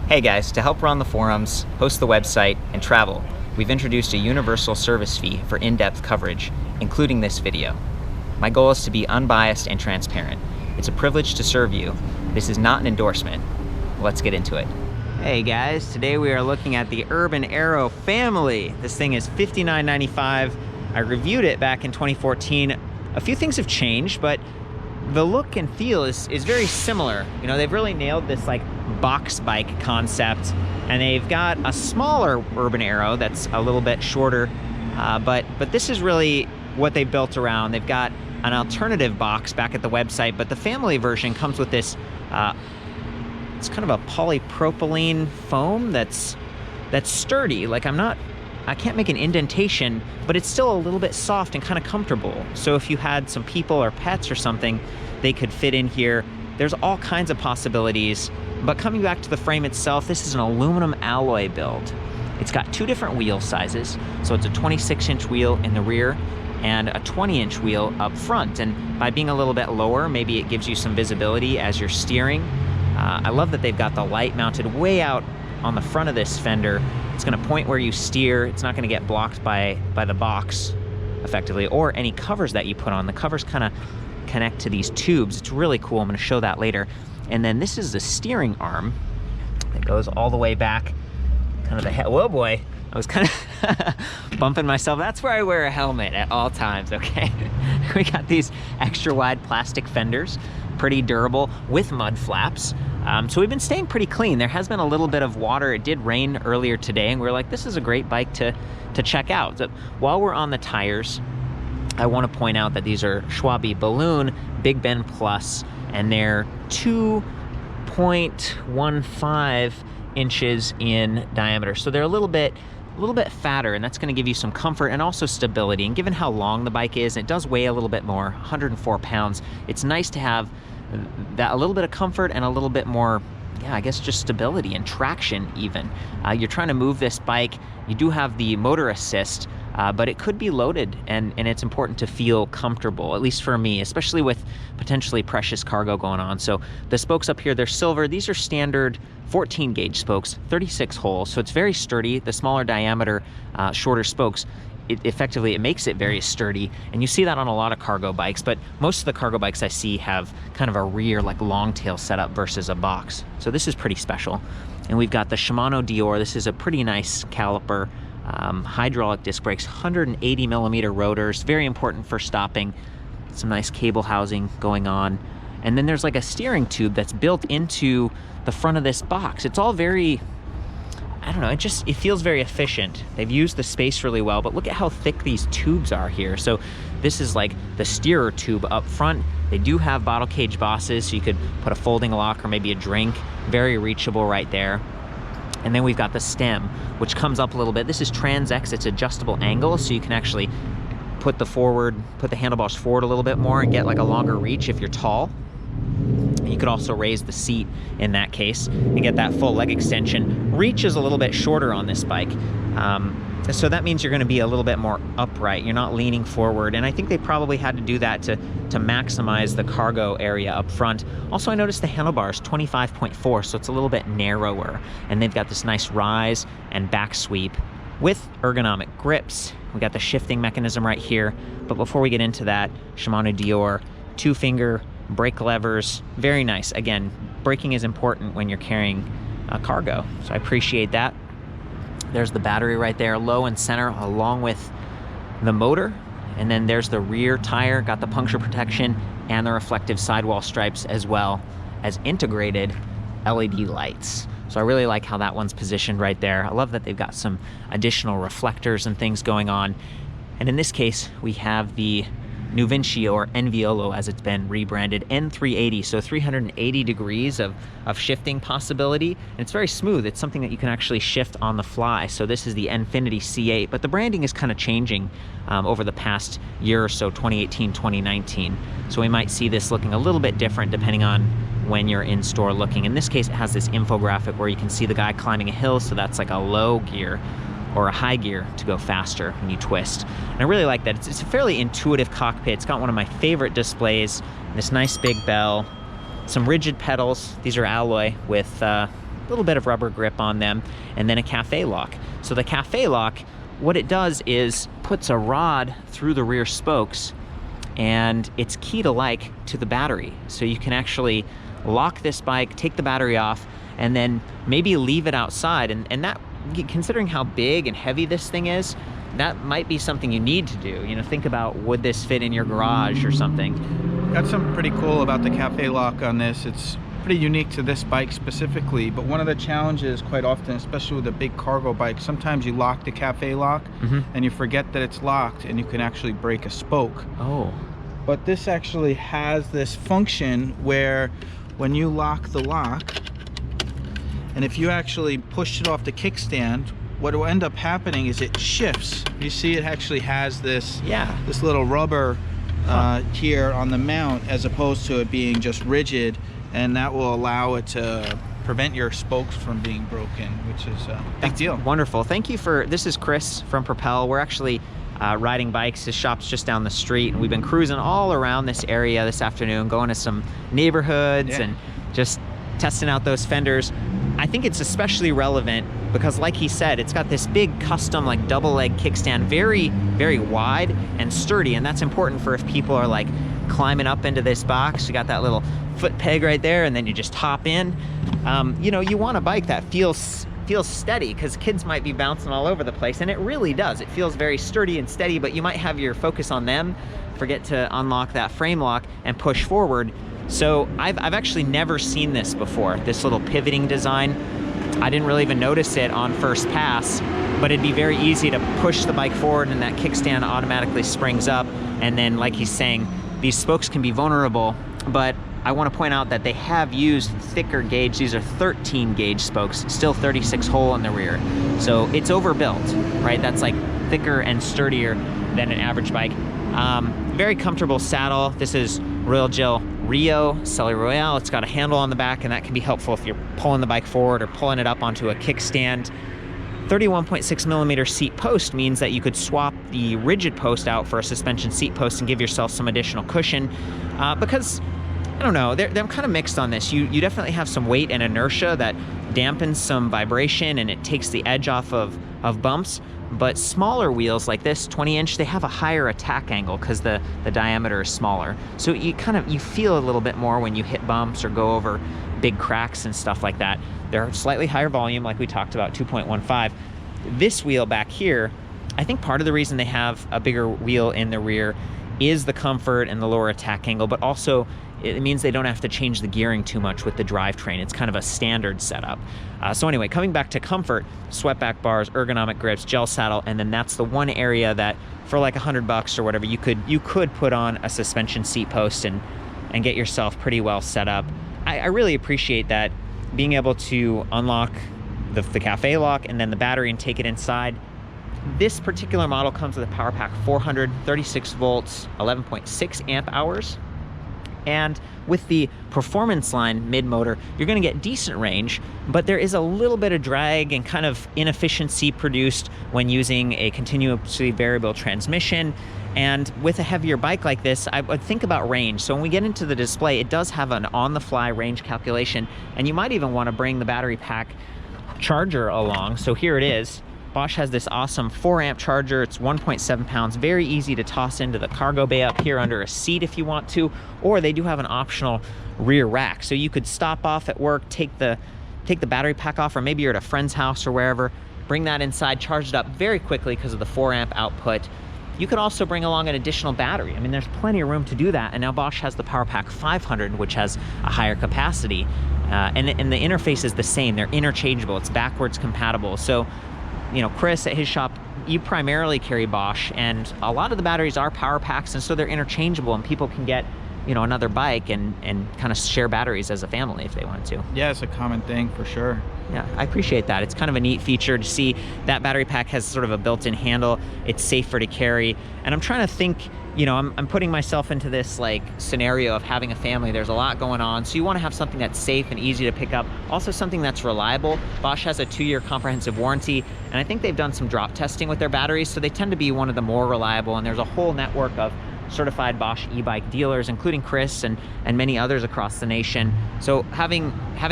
Hey guys, to help run the forums, host the website, and travel, we've introduced a universal service fee for in-depth coverage, including this video. My goal is to be unbiased and transparent. It's a privilege to serve you. This is not an endorsement. Let's get into it. Hey guys, today we are looking at the Urban Arrow family. This thing is $59.95. I reviewed it back in 2014. A few things have changed, but the look and feel is very similar. You know, they've really nailed this like box bike concept, and they've got a smaller Urban Arrow that's a little bit shorter, but this is really what they built around. They've got an alternative box back at the website, but the family version comes with this, it's kind of a polypropylene foam that's sturdy. Like I can't make an indentation, but it's still a little bit soft and kind of comfortable. So if you had some people or pets or something, they could fit in here. There's all kinds of possibilities. But coming back to the frame itself, this is an aluminum alloy build. It's got two different wheel sizes. So it's a 26-inch wheel in the rear and a 20-inch wheel up front. And by being a little bit lower, maybe it gives you some visibility as you're steering. I love that they've got the light mounted way out on the front of this fender. It's gonna point where you steer. It's not gonna get blocked by the box effectively, or any covers that you put on. The covers kind of connect to these tubes. It's really cool. I'm gonna show that later. And then this is the steering arm that goes all the way back, kind of the head. Whoa boy, I was kind of bumping myself. That's where I wear a helmet at all times, okay? We got these extra wide plastic fenders, pretty durable with mud flaps. So we've been staying pretty clean. There has been a little bit of water. It did rain earlier today, and we were like, this is a great bike to check out. So while we're on the tires, I want to point out that these are Schwalbe Balloon Big Bend Plus, and they're 2.15 inches in diameter. So they're a little bit fatter, and that's going to give you some comfort and also stability. And given how long the bike is, it does weigh a little bit more, 104 pounds. It's nice to have that, a little bit of comfort and a little bit more, yeah, I guess just stability and traction even. You're trying to move this bike. You do have the motor assist, but it could be loaded, and it's important to feel comfortable, at least for me, especially with potentially precious cargo going on. So the spokes up here, they're silver. These are standard 14 gauge spokes, 36 holes, so it's very sturdy. The smaller diameter, shorter spokes, it makes it very sturdy, and you see that on a lot of cargo bikes, but most of the cargo bikes I see have kind of a rear, like long tail setup versus a box. So this is pretty special. And we've got the Shimano Dior. This is a pretty nice caliper, hydraulic disc brakes, 180 millimeter rotors, very important for stopping. Some nice cable housing going on. And then there's like a steering tube that's built into the front of this box. It's all very, I don't know, it feels very efficient. They've used the space really well, but look at how thick these tubes are here. So this is like the steerer tube up front. They do have bottle cage bosses, so you could put a folding lock or maybe a drink. Very reachable right there. And then we've got the stem, which comes up a little bit. This is Trans-X, it's adjustable angle, so you can actually put the handlebars forward a little bit more and get like a longer reach if you're tall. You could also raise the seat in that case and get that full leg extension. Reach is a little bit shorter on this bike. So that means you're gonna be a little bit more upright. You're not leaning forward. And I think they probably had to do that to maximize the cargo area up front. Also, I noticed the handlebars, 25.4, so it's a little bit narrower. And they've got this nice rise and back sweep with ergonomic grips. We got the shifting mechanism right here. But before we get into that, Shimano Dior, 2-finger brake levers, very nice. Again, braking is important when you're carrying cargo, so I appreciate that. There's the battery right there, low and center, along with the motor. And then there's the rear tire, got the puncture protection and the reflective sidewall stripes, as well as integrated LED lights. So I really like how that one's positioned right there. I love that they've got some additional reflectors and things going on. And in this case, we have the Nuvincio, or Enviolo as it's been rebranded, N380, so 380 degrees of shifting possibility, and it's very smooth. It's something that you can actually shift on the fly. So this is the Nfinity C8, but the branding is kind of changing over the past year or so, 2018, 2019. So we might see this looking a little bit different depending on when you're in store looking. In this case, it has this infographic where you can see the guy climbing a hill, so that's like a low gear, or a high gear to go faster when you twist. And I really like that. It's a fairly intuitive cockpit. It's got one of my favorite displays, this nice big bell, some rigid pedals. These are alloy with little bit of rubber grip on them, and then a cafe lock. So the cafe lock, what it does is puts a rod through the rear spokes, and it's key to the battery. So you can actually lock this bike, take the battery off, and then maybe leave it outside. And that, considering how big and heavy this thing is, that might be something you need to do. You know, think about, would this fit in your garage or something? Got something pretty cool about the cafe lock on this. It's pretty unique to this bike specifically, but one of the challenges quite often, especially with a big cargo bike, sometimes you lock the cafe lock and you forget that it's locked, and you can actually break a spoke. Oh. But this actually has this function where when you lock the lock, and if you actually push it off the kickstand, what will end up happening is it shifts. You see it actually has this, this little rubber here on the mount, as opposed to it being just rigid, and that will allow it to prevent your spokes from being broken, which is a big deal. Wonderful. Thank you for, this is Chris from Propel. We're actually riding bikes. His shop's just down the street, and we've been cruising all around this area this afternoon, going to some neighborhoods and just testing out those fenders. I think it's especially relevant because, like he said, it's got this big custom like double leg kickstand, very, very wide and sturdy, and that's important for if people are like climbing up into this box. You got that little foot peg right there, and then you just hop in. You know, you want a bike that feels steady, because kids might be bouncing all over the place, and it really does. It feels very sturdy and steady, but you might have your focus on them, forget to unlock that frame lock and push forward. So I've actually never seen this before, this little pivoting design. I didn't really even notice it on first pass, but it'd be very easy to push the bike forward and that kickstand automatically springs up. And then, like he's saying, these spokes can be vulnerable, but I want to point out that they have used thicker gauge. These are 13 gauge spokes, still 36 hole in the rear. So it's overbuilt, right? That's like thicker and sturdier than an average bike. Very comfortable saddle. This is Royal Gel Rio Celi Royale. It's got a handle on the back, and that can be helpful if you're pulling the bike forward or pulling it up onto a kickstand. 31.6 millimeter seat post means that you could swap the rigid post out for a suspension seat post and give yourself some additional cushion, because I don't know, they're kind of mixed on this. You definitely have some weight and inertia that dampens some vibration, and it takes the edge off of bumps. But smaller wheels like this, 20-inch, they have a higher attack angle because the diameter is smaller. So you feel a little bit more when you hit bumps or go over big cracks and stuff like that. They're slightly higher volume, like we talked about, 2.15. This wheel back here, I think part of the reason they have a bigger wheel in the rear is the comfort and the lower attack angle, but also it means they don't have to change the gearing too much with the drivetrain. It's kind of a standard setup. So anyway, coming back to comfort, swept back bars, ergonomic grips, gel saddle, and then that's the one area that for like $100 or whatever, you could put on a suspension seat post and get yourself pretty well set up. I really appreciate that, being able to unlock the cafe lock and then the battery and take it inside. This particular model comes with a PowerPack 400, 36 volts, 11.6 amp hours. And with the performance line mid-motor, you're going to get decent range, but there is a little bit of drag and kind of inefficiency produced when using a continuously variable transmission. And with a heavier bike like this, I would think about range. So when we get into the display, it does have an on-the-fly range calculation, and you might even want to bring the battery pack charger along. So here it is. Bosch has this awesome 4-amp charger. It's 1.7 pounds, very easy to toss into the cargo bay up here under a seat if you want to, or they do have an optional rear rack. So you could stop off at work, take the battery pack off, or maybe you're at a friend's house or wherever, bring that inside, charge it up very quickly because of the 4-amp output. You could also bring along an additional battery. I mean, there's plenty of room to do that. And now Bosch has the PowerPack 500, which has a higher capacity. And the interface is the same. They're interchangeable. It's backwards compatible. So, you know, Chris at his shop, you primarily carry Bosch, and a lot of the batteries are power packs, and so they're interchangeable, and people can get, you know, another bike and kind of share batteries as a family if they wanted to. Yeah, it's a common thing for sure. Yeah, I appreciate that. It's kind of a neat feature to see that battery pack has sort of a built-in handle. It's safer to carry, and I'm trying to think, you know, I'm putting myself into this like scenario of having a family. There's a lot going on, so you want to have something that's safe and easy to pick up. Also something that's reliable. Bosch has a 2-year comprehensive warranty, and I think they've done some drop testing with their batteries, so they tend to be one of the more reliable, and there's a whole network of certified Bosch e-bike dealers, including Chris and many others across the nation. So having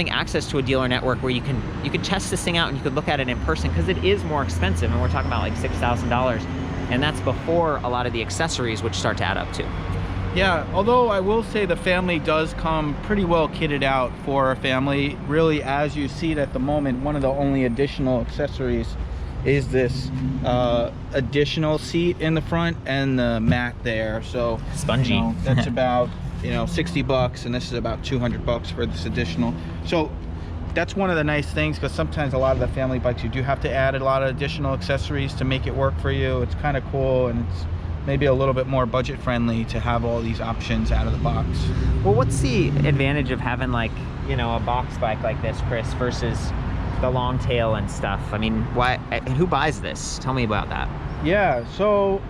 access to a dealer network where you can test this thing out and you could look at it in person, because it is more expensive, and we're talking about like $6,000, and that's before a lot of the accessories, which start to add up too. Yeah, although I will say the family does come pretty well kitted out for a family. Really, as you see it at the moment, one of the only additional accessories is this additional seat in the front and the mat there. So spongy. You know, that's about $60, and this is about $200 for this additional. So that's one of the nice things, because sometimes a lot of the family bikes, you do have to add a lot of additional accessories to make it work for you. It's kind of cool, and it's maybe a little bit more budget friendly to have all these options out of the box. Well, what's the advantage of having like, a box bike like this, Chris, versus the long tail and stuff? I mean, why, and who buys this? Tell me about that. Yeah, so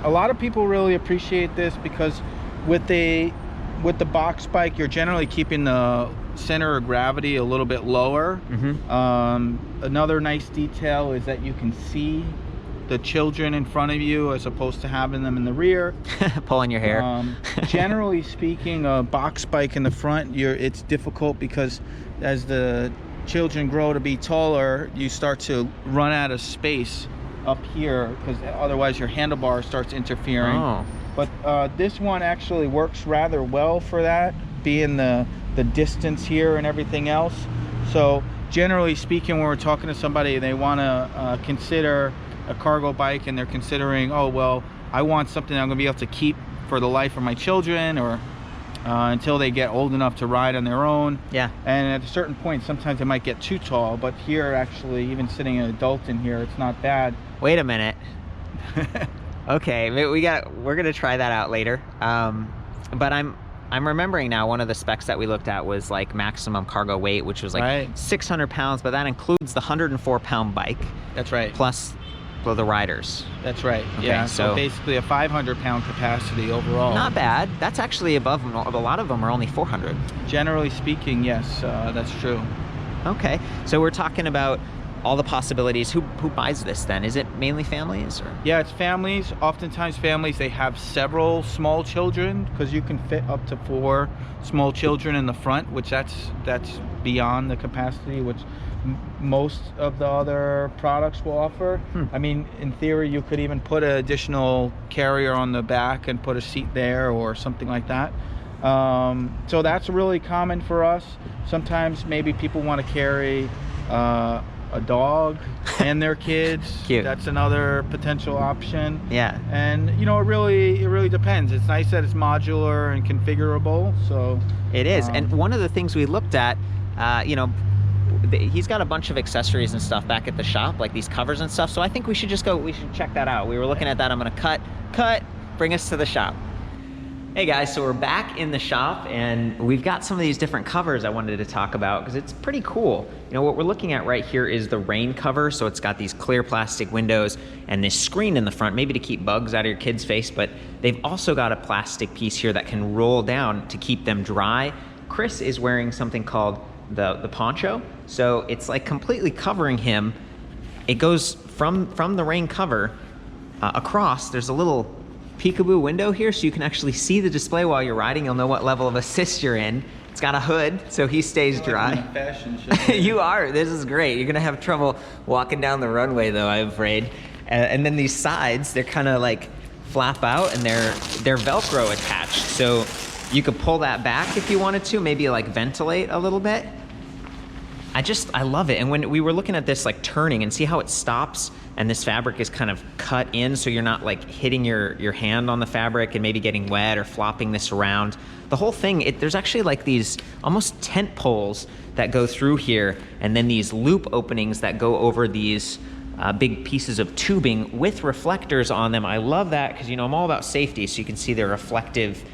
a lot of people really appreciate this, because with the box bike, you're generally keeping the center of gravity a little bit lower. Another nice detail is that you can see the children in front of you as opposed to having them in the rear. Pulling your hair. Generally speaking, a box bike in the front, it's difficult, because as the children grow to be taller, you start to run out of space up here, because otherwise your handlebar starts interfering. Oh. But this one actually works rather well for that, being the distance here and everything else. So generally speaking, when we're talking to somebody, they want to consider a cargo bike, and they're considering, oh well, I want something I'm gonna be able to keep for the life of my children, or until they get old enough to ride on their own. Yeah. And at a certain point, sometimes they might get too tall, but here, actually, even sitting an adult in here, it's not bad. Wait a minute. Okay, we're gonna try that out later. But I'm remembering now, one of the specs that we looked at was like maximum cargo weight, which was like 600 pounds, but that includes the 104-pound bike. That's right. Plus the riders. That's right. Okay, yeah. so basically a 500-pound capacity overall. Not bad. That's actually above. A lot of them are only 400. Generally speaking, yes, that's true. Okay, so we're talking about all the possibilities. Who buys this then? Is it mainly families, or? Yeah, it's families. Oftentimes families, they have several small children, because you can fit up to 4 small children in the front, which that's beyond the capacity which most of the other products will offer. I mean, in theory, you could even put an additional carrier on the back and put a seat there or something like that. So that's really common for us. Sometimes maybe people want to carry a dog and their kids. Cute. That's another potential option. Yeah. And it really depends. It's nice that it's modular and configurable. So it is. And one of the things we looked at, he's got a bunch of accessories and stuff back at the shop, like these covers and stuff. So I think we should check that out. We were looking at that. I'm gonna cut, bring us to the shop. Hey guys, so we're back in the shop, and we've got some of these different covers I wanted to talk about, because it's pretty cool. What we're looking at right here is the rain cover. So it's got these clear plastic windows and this screen in the front, maybe to keep bugs out of your kid's face, but they've also got a plastic piece here that can roll down to keep them dry. Chris is wearing something called the poncho. So it's like completely covering him. It goes from the rain cover across. There's a little peekaboo window here, so you can actually see the display while you're riding. You'll know what level of assist you're in. It's got a hood, so he stays dry. You are. This is great. You're gonna have trouble walking down the runway, though, I'm afraid. And then these sides, they're kind of like flap out, and they're Velcro attached. So you could pull that back if you wanted to, maybe like ventilate a little bit. I love it. And when we were looking at this, like turning, and see how it stops, and this fabric is kind of cut in, so you're not like hitting your hand on the fabric and maybe getting wet or flopping this around. The whole thing, there's actually like these almost tent poles that go through here, and then these loop openings that go over these big pieces of tubing with reflectors on them. I love that, because I'm all about safety, so you can see the reflective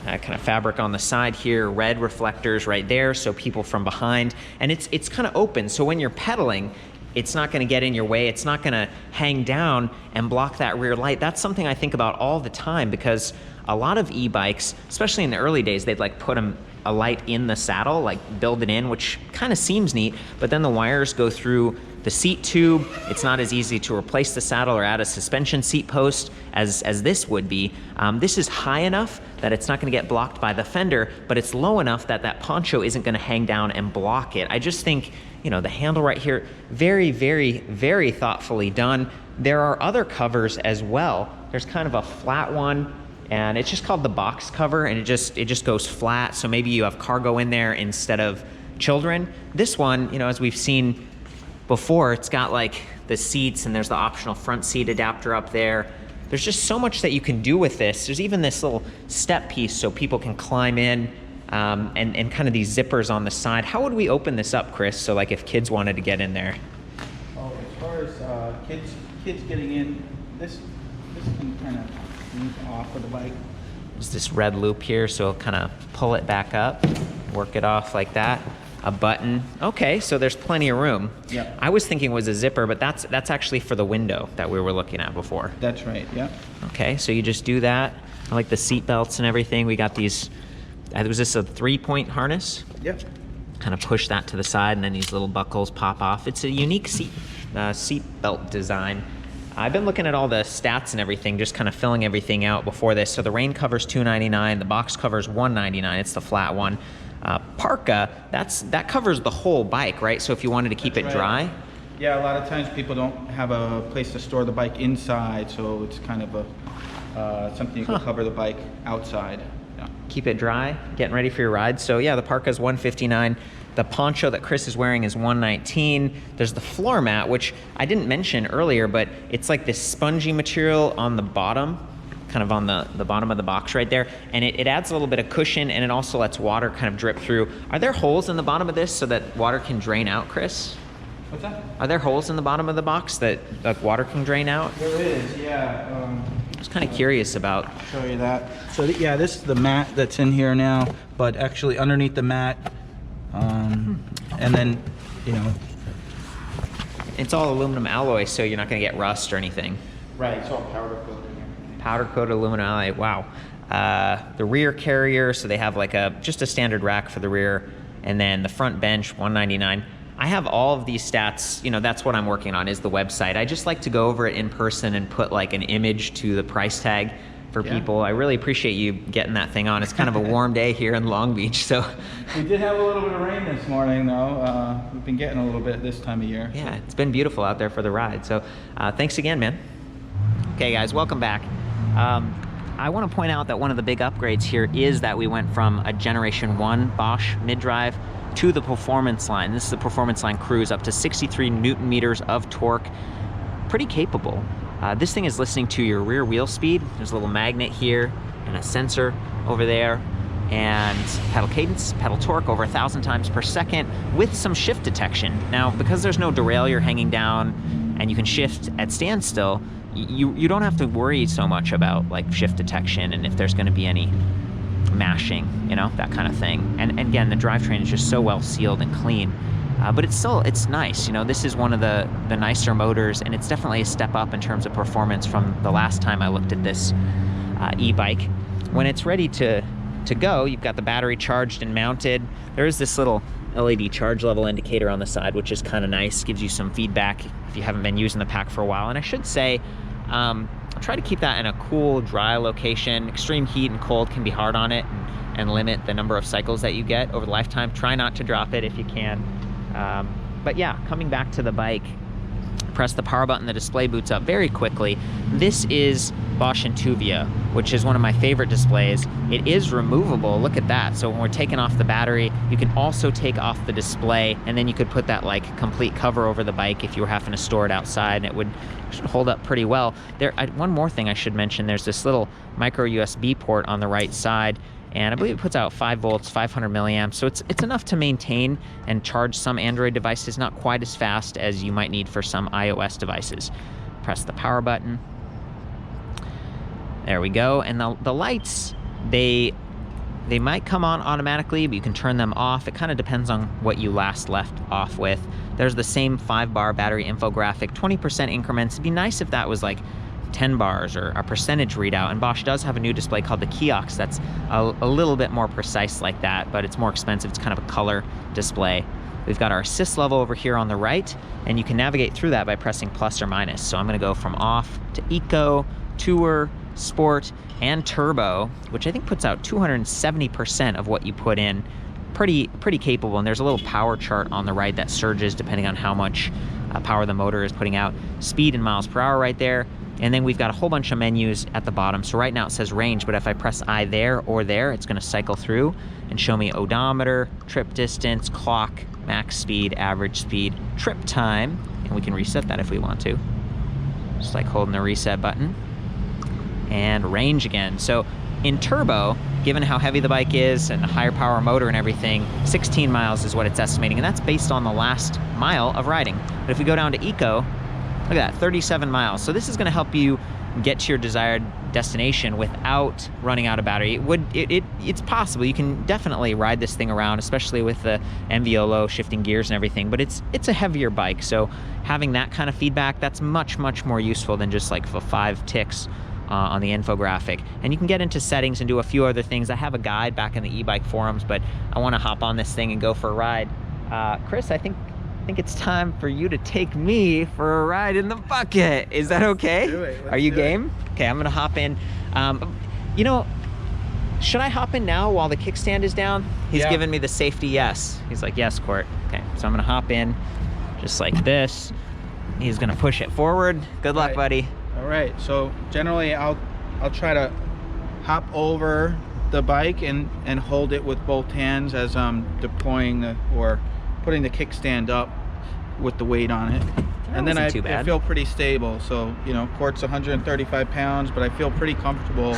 kind of fabric on the side here, red reflectors right there, so people from behind, and it's kind of open, so when you're pedaling, it's not going to get in your way. It's not going to hang down and block that rear light. That's something I think about all the time, because a lot of e-bikes, especially in the early days, they'd like put them a light in the saddle, like build it in, which kind of seems neat, but then the wires go through the seat tube. It's not as easy to replace the saddle or add a suspension seat post as this would be. This is high enough that it's not gonna get blocked by the fender, but it's low enough that that poncho isn't gonna hang down and block it. I just think, you know, the handle right here, very, very, very thoughtfully done. There are other covers as well. There's kind of a flat one, and it's just called the box cover, and it just goes flat, so maybe you have cargo in there instead of children. This one, you know, as we've seen before, it's got like the seats, and there's the optional front seat adapter up there. There's just so much that you can do with this. There's even this little step piece so people can climb in, and kind of these zippers on the side. How would we open this up, Chris, so like if kids wanted to get in there? Oh, as far as kids getting in, this can kind of move off of the bike. There's this red loop here, so kind of pull it back up, work it off like that. A button. Okay, so there's plenty of room. Yep. I was thinking it was a zipper, but that's actually for the window that we were looking at before. That's right, yeah. Okay, so you just do that. I like the seat belts and everything. We got these, was this a 3-point harness? Yep. Kind of push that to the side, and then these little buckles pop off. It's a unique seat belt design. I've been looking at all the stats and everything, just kind of filling everything out before this. So the rain cover's $299, the box cover's $199. It's the flat one. Parka, that covers the whole bike, right? So if you wanted to keep it dry. Yeah, a lot of times people don't have a place to store the bike inside, so it's kind of a something you can cover the bike outside. Yeah. Keep it dry, getting ready for your ride. So yeah, the Parka's $159. The poncho that Chris is wearing is $119. There's the floor mat, which I didn't mention earlier, but it's like this spongy material on the bottom, kind of on the bottom of the box right there, and it adds a little bit of cushion, and it also lets water kind of drip through. Are there holes in the bottom of this so that water can drain out, Chris? What's that? Are there holes in the bottom of the box that like water can drain out? There is, yeah. I was kind of curious about. I'll show you that. So yeah, this is the mat that's in here now, but actually underneath the mat, and then, you know, it's all aluminum alloy, so you're not going to get rust or anything. right, it's all powder coated. Powder coated aluminum alloy. Wow. The rear carrier, so they have like just a standard rack for the rear, and then the front bench, $199. I have all of these stats. You know, that's what I'm working on, is the website. I just like to go over it in person and put like an image to the price tag for people. I really appreciate you getting that thing on. It's kind of a warm day here in Long Beach, so. We did have a little bit of rain this morning, though. We've been getting a little bit this time of year. Yeah, it's been beautiful out there for the ride. So thanks again, man. Okay, guys, welcome back. I want to point out that one of the big upgrades here is that we went from a Generation 1 Bosch mid-drive to the Performance Line. This is the Performance Line Cruise, up to 63 Newton meters of torque. Pretty capable. This thing is listening to your rear wheel speed. There's a little magnet here and a sensor over there, and pedal cadence, pedal torque over 1,000 times per second with some shift detection. Now, because there's no derailleur hanging down and you can shift at standstill, you don't have to worry so much about like shift detection and if there's going to be any mashing, you know, that kind of thing. And again, the drivetrain is just so well sealed and clean. But it's nice. You know, this is one of the nicer motors, and it's definitely a step up in terms of performance from the last time I looked at this e-bike. When it's ready to go, you've got the battery charged and mounted. There is this little LED charge level indicator on the side, which is kind of nice, gives you some feedback if you haven't been using the pack for a while. And I should say, try to keep that in a cool, dry location. Extreme heat and cold can be hard on it and limit the number of cycles that you get over the lifetime. Try not to drop it if you can. But yeah, coming back to the bike, press the power button, the display boots up very quickly. This is Bosch Intuvia, which is one of my favorite displays. It is removable, look at that. So when we're taking off the battery, you can also take off the display, and then you could put that like complete cover over the bike if you were having to store it outside, and it should hold up pretty well. One more thing I should mention, there's this little micro USB port on the right side, and I believe it puts out 5 volts, 500 milliamps, so it's enough to maintain and charge some Android devices, not quite as fast as you might need for some iOS devices. Press the power button. There we go, and the lights, they might come on automatically, but you can turn them off. It kind of depends on what you last left off with. There's the same 5-bar battery infographic, 20% increments. It'd be nice if that was like 10 bars or a percentage readout. And Bosch does have a new display called the Kiox that's a little bit more precise like that, but it's more expensive. It's kind of a color display. We've got our assist level over here on the right, and you can navigate through that by pressing plus or minus. So I'm gonna go from off to eco, tour, sport, and turbo, which I think puts out 270% of what you put in. Pretty capable. And there's a little power chart on the right that surges depending on how much power the motor is putting out. Speed in miles per hour right there. And then we've got a whole bunch of menus at the bottom. So right now it says range, but if I press I there or there, it's gonna cycle through and show me odometer, trip distance, clock, max speed, average speed, trip time, and we can reset that if we want to. Just like holding the reset button. And range again. So in turbo, given how heavy the bike is and the higher power motor and everything, 16 miles is what it's estimating, and that's based on the last mile of riding. But if we go down to eco, look at that, 37 miles. So this is gonna help you get to your desired destination without running out of battery. It's possible. You can definitely ride this thing around, especially with the Enviolo shifting gears and everything, but it's a heavier bike. So having that kind of feedback, that's much more useful than just like the 5 ticks on the infographic. And you can get into settings and do a few other things. I have a guide back in the e-bike forums, but I wanna hop on this thing and go for a ride. Chris, I think it's time for you to take me for a ride in the bucket. Is that okay? Do it. Are you game? Okay, I'm gonna hop in. You know, should I hop in now while the kickstand is down? He's giving me the safety yes. He's like, yes, Court. Okay, so I'm gonna hop in just like this. He's gonna push it forward. Good luck, buddy. All right, so generally I'll try to hop over the bike and hold it with both hands as I'm deploying or putting the kickstand up with the weight on it. And then I feel pretty stable. So, you know, Court's 135 pounds, but I feel pretty comfortable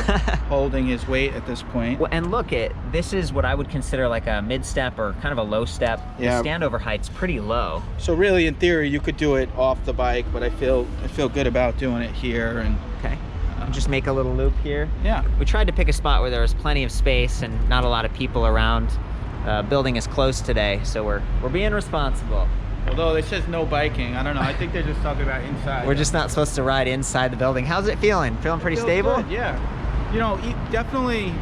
holding his weight at this point. Well, and look, this is what I would consider like a mid-step or kind of a low step. Yeah. The standover height's pretty low. So really, in theory, you could do it off the bike, but I feel good about doing it here. And okay, just make a little loop here. Yeah. We tried to pick a spot where there was plenty of space and not a lot of people around. Building is closed today, so we're being responsible. Although it says no biking, I don't know. I think they're just talking about inside. We're just not supposed to ride inside the building. How's it feeling? Feeling pretty stable? Good, yeah. You know, definitely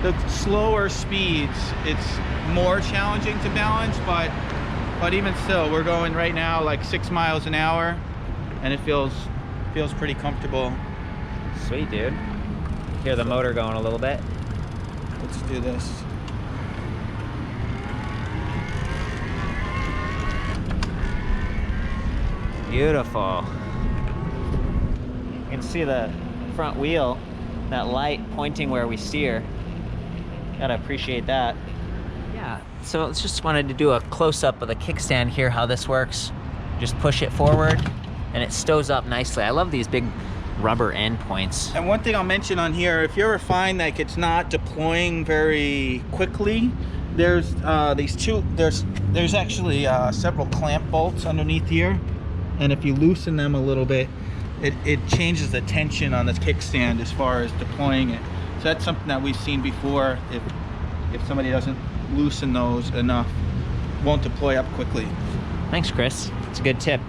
the slower speeds, it's more challenging to balance, but even still, we're going right now like 6 miles an hour, and it feels pretty comfortable. Sweet, dude. Hear the motor going a little bit. Let's do this. Beautiful. You can see the front wheel, that light pointing where we steer. Gotta appreciate that. Yeah, so I just wanted to do a close-up of the kickstand here, how this works. Just push it forward and it stows up nicely. I love these big rubber end points. And one thing I'll mention on here, if you ever find like it's not deploying very quickly, there's there's actually several clamp bolts underneath here. And if you loosen them a little bit, it changes the tension on the kickstand as far as deploying it. So that's something that we've seen before. If somebody doesn't loosen those enough, it won't deploy up quickly. Thanks, Chris. It's a good tip.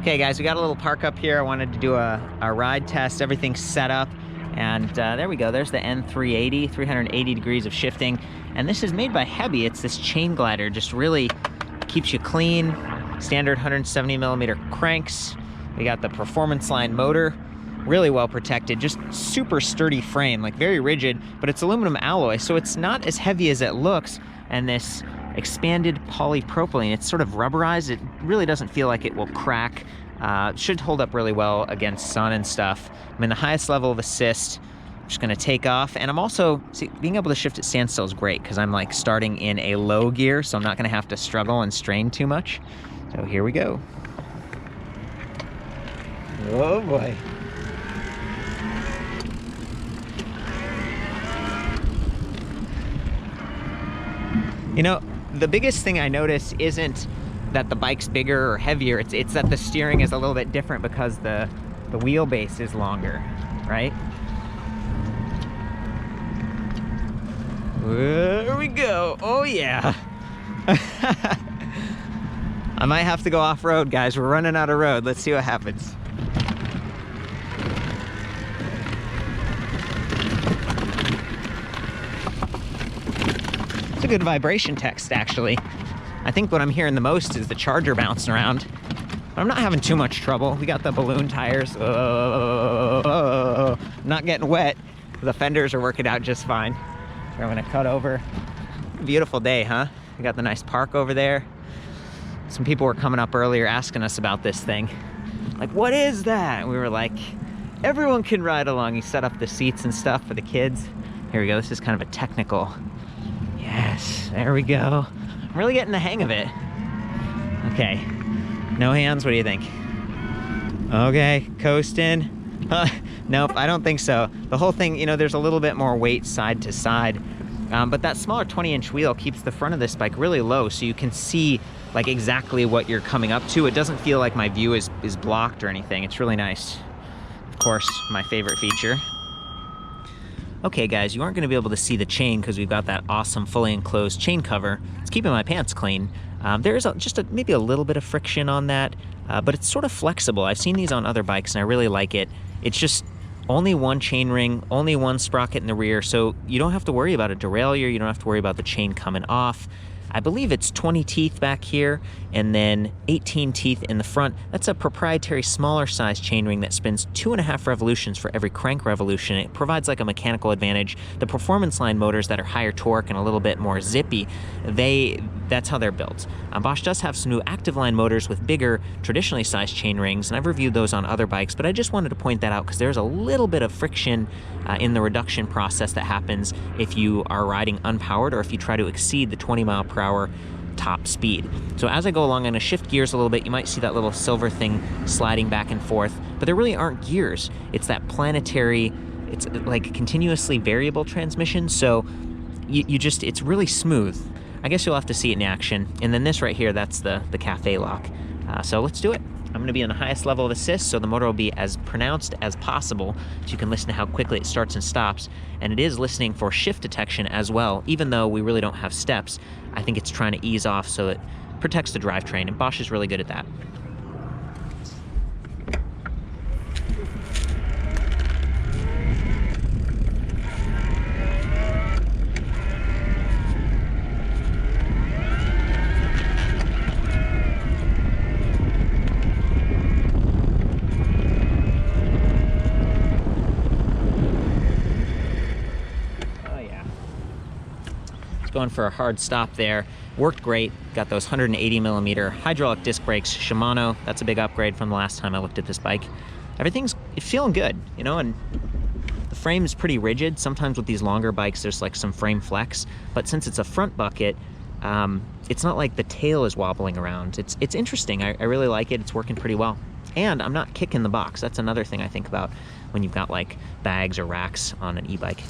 Okay, guys, we got a little park up here. I wanted to do a ride test. Everything's set up. And there we go. There's the N380, 380 degrees of shifting. And this is made by Hebi. It's this chain glider. Just really keeps you clean. Standard 170 millimeter cranks. We got the performance line motor, really well protected, just super sturdy frame, like very rigid, but it's aluminum alloy, so it's not as heavy as it looks. And this expanded polypropylene, it's sort of rubberized. It really doesn't feel like it will crack. It should hold up really well against sun and stuff. I'm in the highest level of assist. I'm just gonna take off, and I'm also, see, being able to shift at standstill is great because I'm like starting in a low gear, so I'm not gonna have to struggle and strain too much. So here we go. Oh boy. You know, the biggest thing I notice isn't that the bike's bigger or heavier, it's that the steering is a little bit different because the wheelbase is longer, right? There we go. Oh yeah. I might have to go off-road, guys. We're running out of road. Let's see what happens. It's a good vibration text, actually. I think what I'm hearing the most is the charger bouncing around. But I'm not having too much trouble. We got the balloon tires. Not getting wet. The fenders are working out just fine. So I'm gonna cut over. Beautiful day, huh? We got the nice park over there. Some people were coming up earlier asking us about this thing. Like, what is that? And we were like, everyone can ride along. He set up the seats and stuff for the kids. Here we go. This is kind of a technical. Yes, there we go. I'm really getting the hang of it. Okay, no hands, what do you think? Okay, coasting. Nope, I don't think so. The whole thing, you know, there's a little bit more weight side to side, but that smaller 20-inch wheel keeps the front of this bike really low, so you can see like exactly what you're coming up to. It doesn't feel like my view is blocked or anything. It's really nice. Of course, my favorite feature. Okay guys, you aren't gonna be able to see the chain because we've got that awesome fully enclosed chain cover. It's keeping my pants clean. There's maybe a little bit of friction on that, but it's sort of flexible. I've seen these on other bikes and I really like it. It's just only one chain ring, only one sprocket in the rear, so you don't have to worry about a derailleur, you don't have to worry about the chain coming off. I believe it's 20 teeth back here and then 18 teeth in the front. That's a proprietary smaller size chainring that spins 2.5 revolutions for every crank revolution. It provides like a mechanical advantage. The performance line motors that are higher torque and a little bit more zippy, that's how they're built. Bosch does have some new active line motors with bigger, traditionally sized chain rings, and I've reviewed those on other bikes, but I just wanted to point that out because there's a little bit of friction in the reduction process that happens if you are riding unpowered or if you try to exceed the 20 mile per hour top speed. So as I go along, I'm gonna shift gears a little bit. You might see that little silver thing sliding back and forth, but there really aren't gears. It's that planetary, it's like continuously variable transmission, so it's really smooth. I guess you'll have to see it in action. And then this right here, that's the cafe lock. So let's do it. I'm gonna be on the highest level of assist, so the motor will be as pronounced as possible, so you can listen to how quickly it starts and stops. And it is listening for shift detection as well, even though we really don't have steps. I think it's trying to ease off so it protects the drivetrain, and Bosch is really good at that. Going for a hard stop there. Worked great. Got those 180 millimeter hydraulic disc brakes, Shimano. That's a big upgrade from the last time I looked at this bike. Everything's feeling good, you know, and the frame is pretty rigid. Sometimes with these longer bikes, there's like some frame flex, but since it's a front bucket, it's not like the tail is wobbling around. It's interesting. I really like it. It's working pretty well. And I'm not kicking the box. That's another thing I think about when you've got like bags or racks on an e-bike.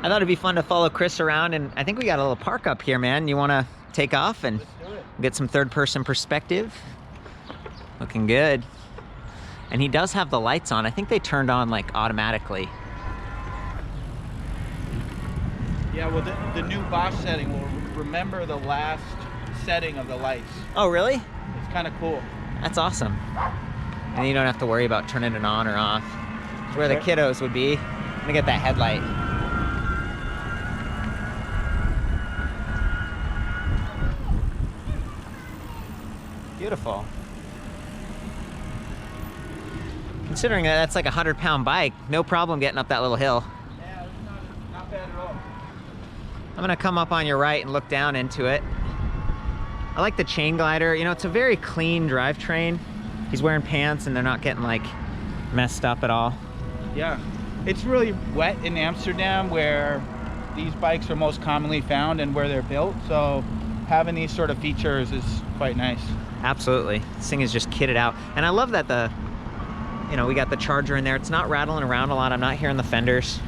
I thought it'd be fun to follow Chris around, and I think we got a little park up here, man. You want to take off and get some third-person perspective? Looking good. And he does have the lights on. I think they turned on like automatically. Yeah, well, the new Bosch setting will remember the last setting of the lights. Oh, really? It's kind of cool. That's awesome. And you don't have to worry about turning it on or off. It's where the kiddos would be. I'm gonna get that headlight. Beautiful. Considering that that's like a 100-pound bike, no problem getting up that little hill. Yeah, it's not bad at all. I'm gonna come up on your right and look down into it. I like the chain glider. You know, it's a very clean drivetrain. He's wearing pants and they're not getting like messed up at all. Yeah, it's really wet in Amsterdam where these bikes are most commonly found and where they're built. So having these sort of features is quite nice. Absolutely. This thing is just kitted out. And I love that we got the charger in there. It's not rattling around a lot. I'm not hearing the fenders.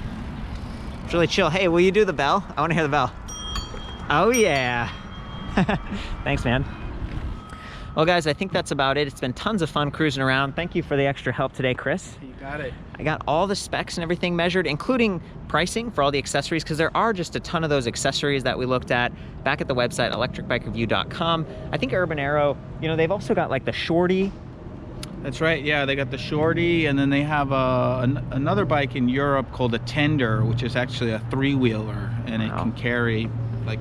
It's really chill. Hey, will you do the bell? I want to hear the bell. Oh yeah. Thanks, man. Well, guys, I think that's about it. It's been tons of fun cruising around. Thank you for the extra help today, Chris. You got it. I got all the specs and everything measured, including pricing for all the accessories, because there are just a ton of those accessories that we looked at back at the website, ElectricBikeReview.com. I think Urban Aero, they've also got like the Shorty That's right. Yeah, they got the Shorty, and then they have another bike in Europe called a Tender, which is actually a 3-wheeler, and it can carry like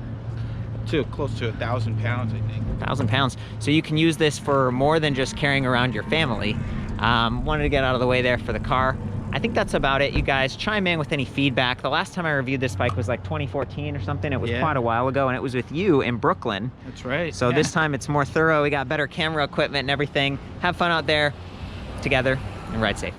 close to 1,000 pounds, I think. 1,000 pounds. So you can use this for more than just carrying around your family. Wanted to get out of the way there for the car. I think that's about it. You guys chime in with any feedback. The last time I reviewed this bike was like 2014 or something. It was quite a while ago, and it was with you in Brooklyn. That's right. So this time it's more thorough. We got better camera equipment and everything. Have fun out there together and ride safe.